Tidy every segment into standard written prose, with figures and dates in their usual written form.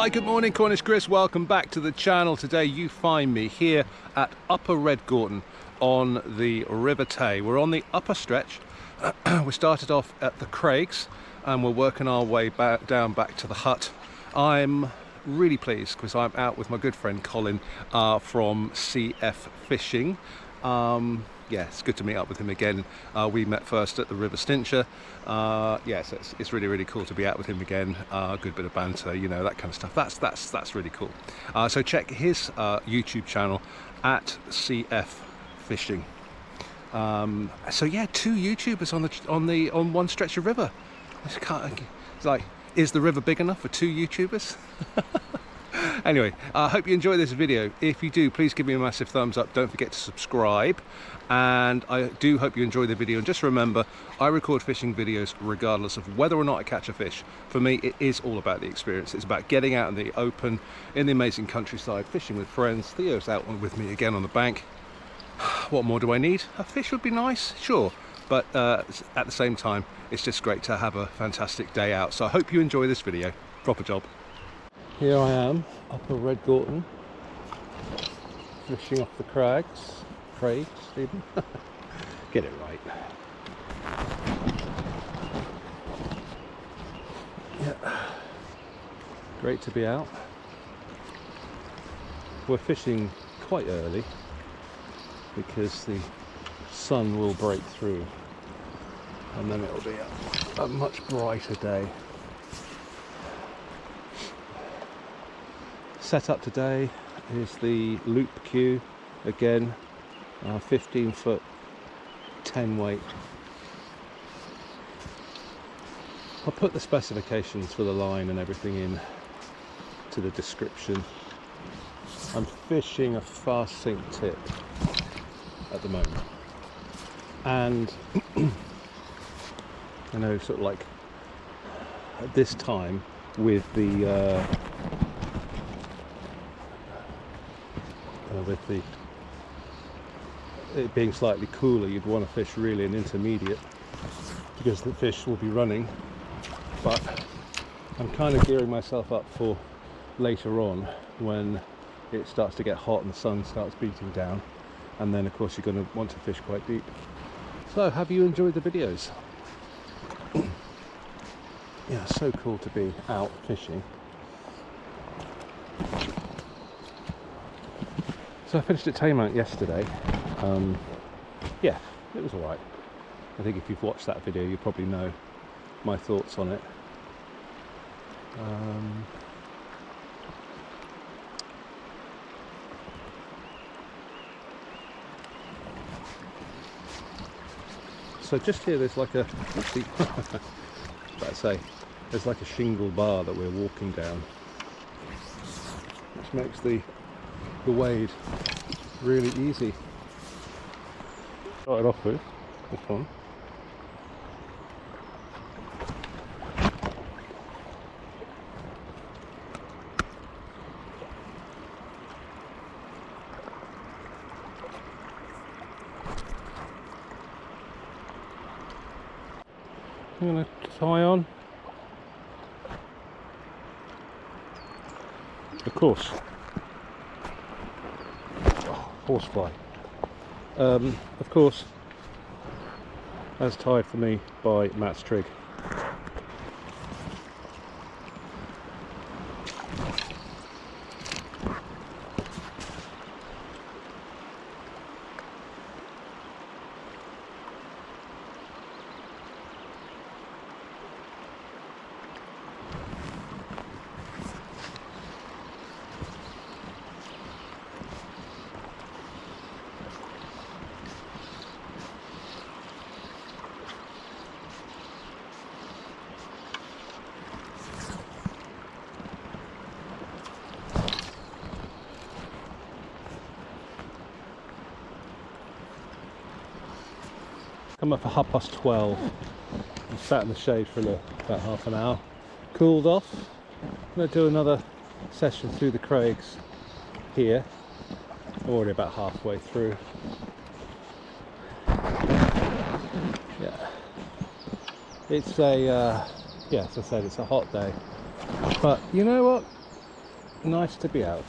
Hi, good morning, Cornish Chris. Welcome back to the channel. Today you find me here at Upper Redgorton on the River Tay. We're on the upper stretch. We started off at the Craigs and we're working our way down back to the hut. I'm really pleased because I'm out with my good friend Colin from CF Fishing. Yeah, it's good to meet up with him again. We met first at the River Stincher. Yes, it's really cool to be out with him again. Good bit of banter, you know, that kind of stuff. That's really cool. So check his YouTube channel at CF Fishing. So yeah, two YouTubers on one stretch of river. It's like, is the river big enough for two YouTubers? Anyway, I hope you enjoy this video. If you do, please give me a massive thumbs up. Don't forget to subscribe. And I do hope you enjoy the video. And just remember, I record fishing videos regardless of whether or not I catch a fish. For me, it is all about the experience. It's about getting out in the open, in the amazing countryside, fishing with friends. Theo's out with me again on the bank. What more do I need? A fish would be nice, sure. But at the same time, it's just great to have a fantastic day out. So I hope you enjoy this video. Proper job. Here I am, Upper Redgorton, fishing off the Craigs, even. Get it right. Yeah, great to be out. We're fishing quite early because the sun will break through and then it'll be a much brighter day. Set up today is the loop cue again, 15 foot 10 weight. I'll put the specifications for the line and everything in to the description. I'm fishing a fast sink tip at the moment, and I know, sort of like at this time with the it being slightly cooler, you'd want to fish really an intermediate because the fish will be running. But I'm kind of gearing myself up for later on when it starts to get hot and the sun starts beating down, and then of course you're going to want to fish quite deep. So have you enjoyed the videos? Yeah, so cool to be out fishing. So I finished at Taymount yesterday. Yeah, it was alright. I think if you've watched that video, you probably know my thoughts on it. So just here, there's like a, actually, let's say, there's like a shingle bar that we're walking down, which makes the wade really easy. Started off with this one. I'm going to tie on, of course, horsefly. Of course, as tied for me by Matt's Trig. Come up for 12:30. I sat in the shade for about half an hour, cooled off. I'm going to do another session through the Craigs here. I'm already about halfway through. Yeah, it's a yeah, as I said, it's a hot day, but you know what, nice to be out.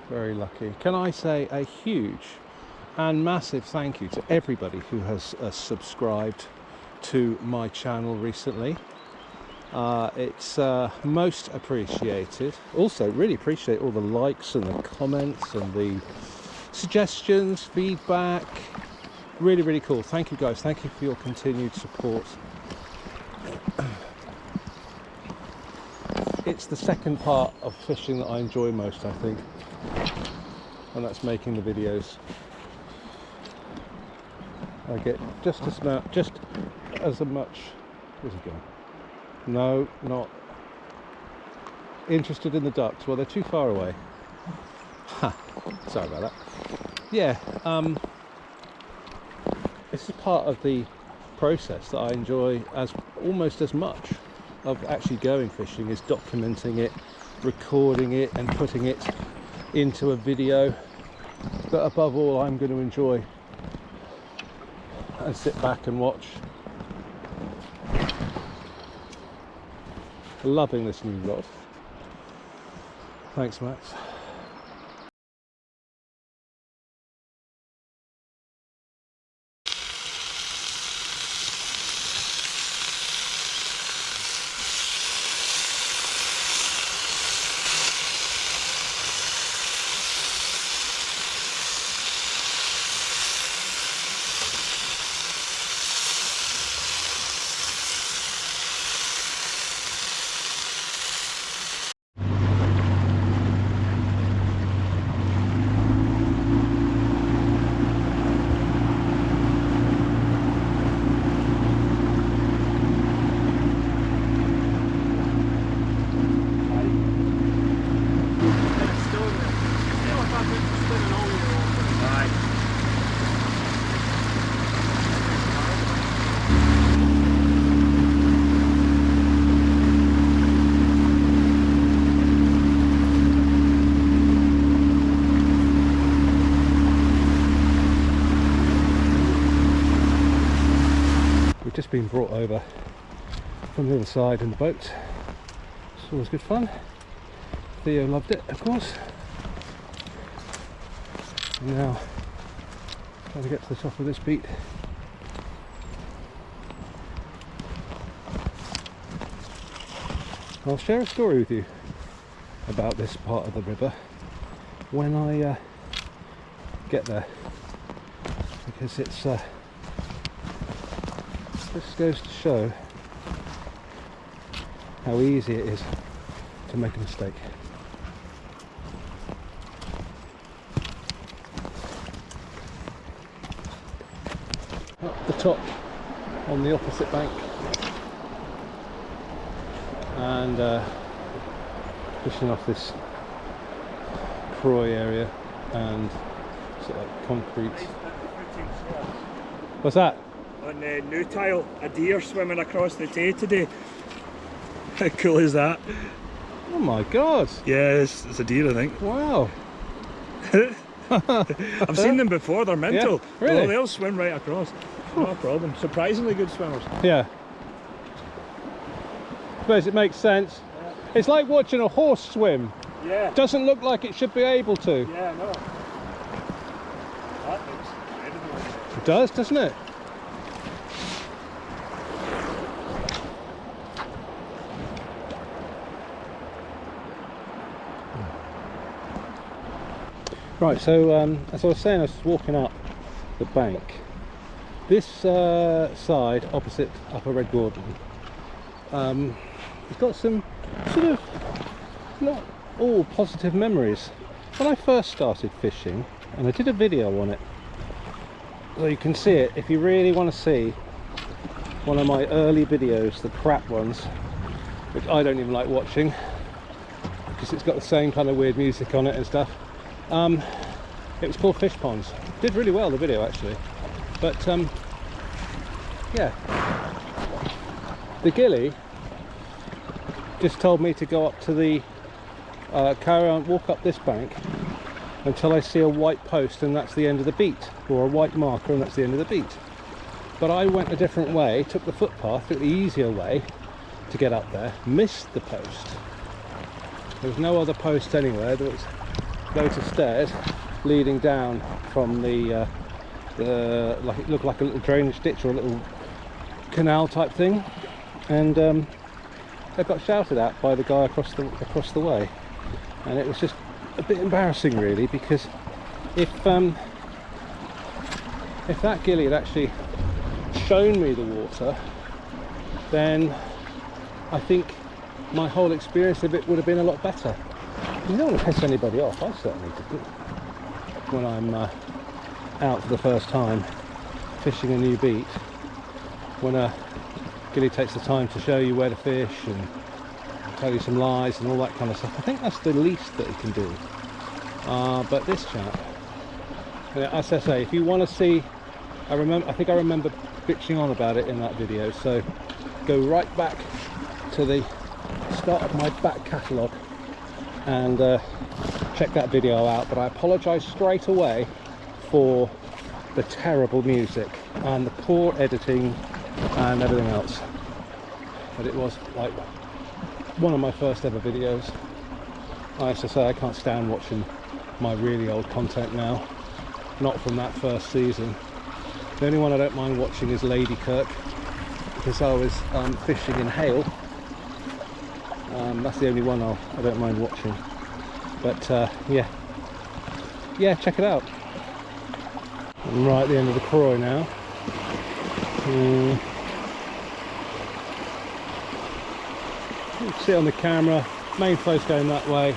Very lucky. Can I say a huge and massive thank you to everybody who has subscribed to my channel recently. It's most appreciated. Also really appreciate all the likes and the comments and the suggestions, feedback. Really, really cool. Thank you guys. Thank you for your continued support. It's the second part of fishing that I enjoy most, I think, and that's making the videos. I get just as much. Where's he going? No, not interested in the ducks. Well, they're too far away. Ha! Sorry about that. Yeah, this is part of the process that I enjoy almost as much of actually going fishing, is documenting it, recording it and putting it into a video. But above all, I'm going to enjoy and sit back and watch. Loving this new rod. Thanks, Max. Just been brought over from the other side in the boat. It's always good fun. Theo loved it, of course. And now trying to get to the top of this beat. I'll share a story with you about this part of the river when I get there, because it's this goes to show how easy it is to make a mistake. Up the top on the opposite bank, and pushing off this Croy area and sort of like concrete. What's that? On New Tile, a deer swimming across the Tay today. How cool is that? Oh my god! Yeah, it's a deer, I think. Wow! I've seen them before, they're mental. Yeah, really? Oh, they'll swim right across. Not a problem. Surprisingly good swimmers. Yeah. I suppose it makes sense. Yeah. It's like watching a horse swim. Yeah. Doesn't look like it should be able to. Yeah, no. That looks incredible. It does, doesn't it? Right, so as I was saying, I was walking up the bank. This side, opposite Upper Redgorton, it's got some sort of not all positive memories. When I first started fishing, and I did a video on it, so you can see it if you really want to see one of my early videos, the crap ones, which I don't even like watching because it's got the same kind of weird music on it and stuff. It was called Fish Ponds. Did really well, the video, actually. But yeah, the ghillie just told me to go up to the carry on, walk up this bank until I see a white post, and that's the end of the beat, or a white marker, and that's the end of the beat. But I went a different way, took the footpath, took the easier way to get up there, missed the post, There was no other post anywhere. There was loads of stairs leading down from the like it looked like a little drainage ditch or a little canal type thing, and I got shouted at by the guy across the way, and it was just a bit embarrassing really, because if that ghillie had actually shown me the water, then I think my whole experience of it would have been a lot better. You don't want to piss anybody off. I certainly didn't when I'm out for the first time fishing a new beat. When a ghillie takes the time to show you where to fish and tell you some lies and all that kind of stuff, I think that's the least that he can do. But this chap, as I say, if you want to see, I think I remember bitching on about it in that video, so go right back to the start of my back catalogue and check that video out. But I apologise straight away for the terrible music and the poor editing and everything else, but it was like one of my first ever videos. I have to say, I can't stand watching my really old content now, not from that first season. The only one I don't mind watching is Lady Kirk, because I was fishing in hail. That's the only one I don't mind watching. But yeah, check it out. I'm right at the end of the Croy now. You can see it on the camera, main flow's going that way.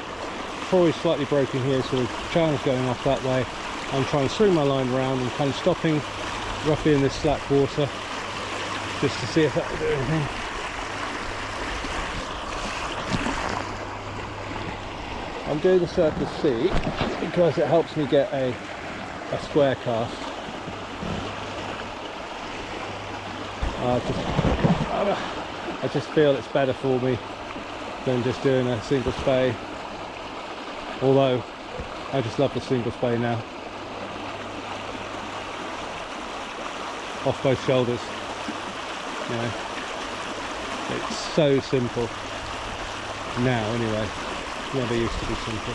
Croy's slightly broken here, so the channel's going off that way. I'm trying to swing my line around and kind of stopping roughly in this slack water, just to see if that will do anything. I'm doing the Circle C because it helps me get a square cast. I just feel it's better for me than just doing a single spey, although I just love the single spey now. Off both shoulders, you know, it's so simple now anyway. Never used to be simple.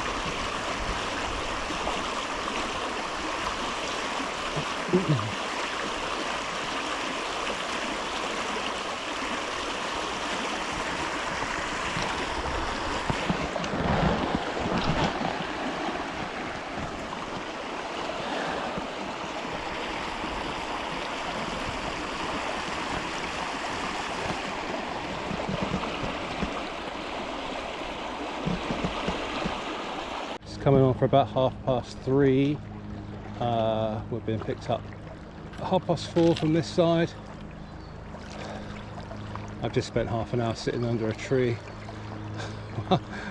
Coming on for about 3:30. We're being picked up at 4:30 from this side. I've just spent half an hour sitting under a tree.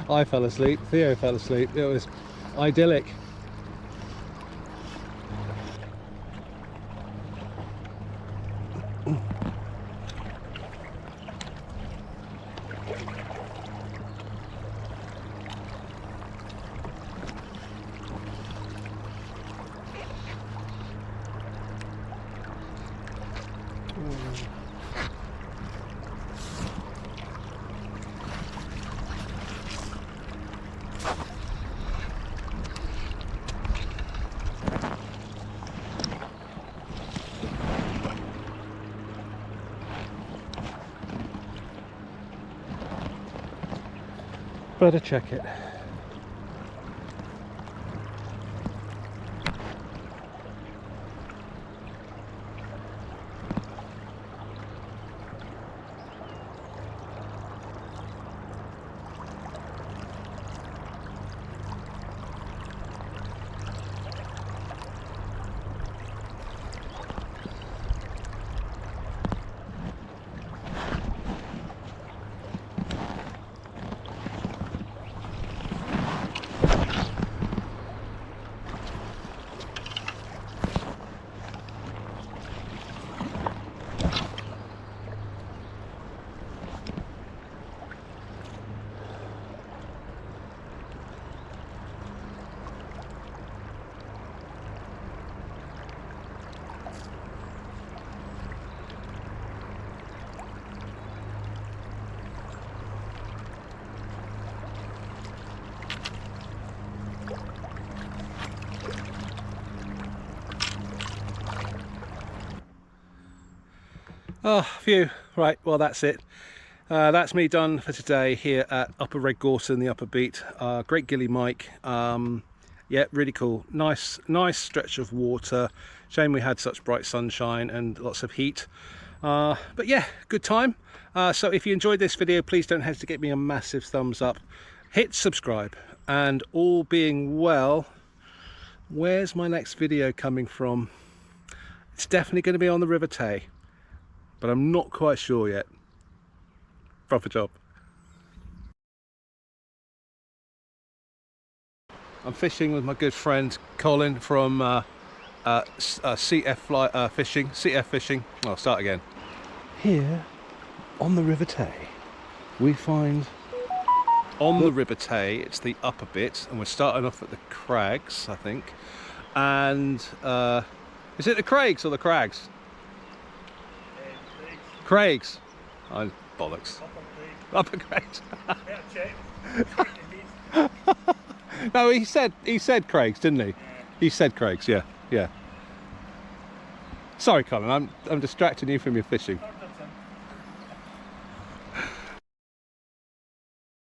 I fell asleep, Theo fell asleep. It was idyllic. Better check it. Oh, phew. Right, well that's it. That's me done for today here at Upper Redgorton, the Upper Beat. Great gilly mic. Yeah, really cool. Nice stretch of water. Shame we had such bright sunshine and lots of heat. But yeah, good time. So if you enjoyed this video, please don't hesitate to give me a massive thumbs up. Hit subscribe, and all being well, where's my next video coming from? It's definitely going to be on the River Tay, but I'm not quite sure yet. Proper job. I'm fishing with my good friend Colin from CF Fishing. I'll start again. Here on the River Tay, we find on the River Tay, it's the upper bit, and we're starting off at the crags, I think. And is it the Craigs or the Crags? Craigs. Oh, bollocks. Upper Craigs. No, he said Craigs, didn't he? Yeah. He said Craigs, yeah. Sorry, Colin, I'm distracting you from your fishing.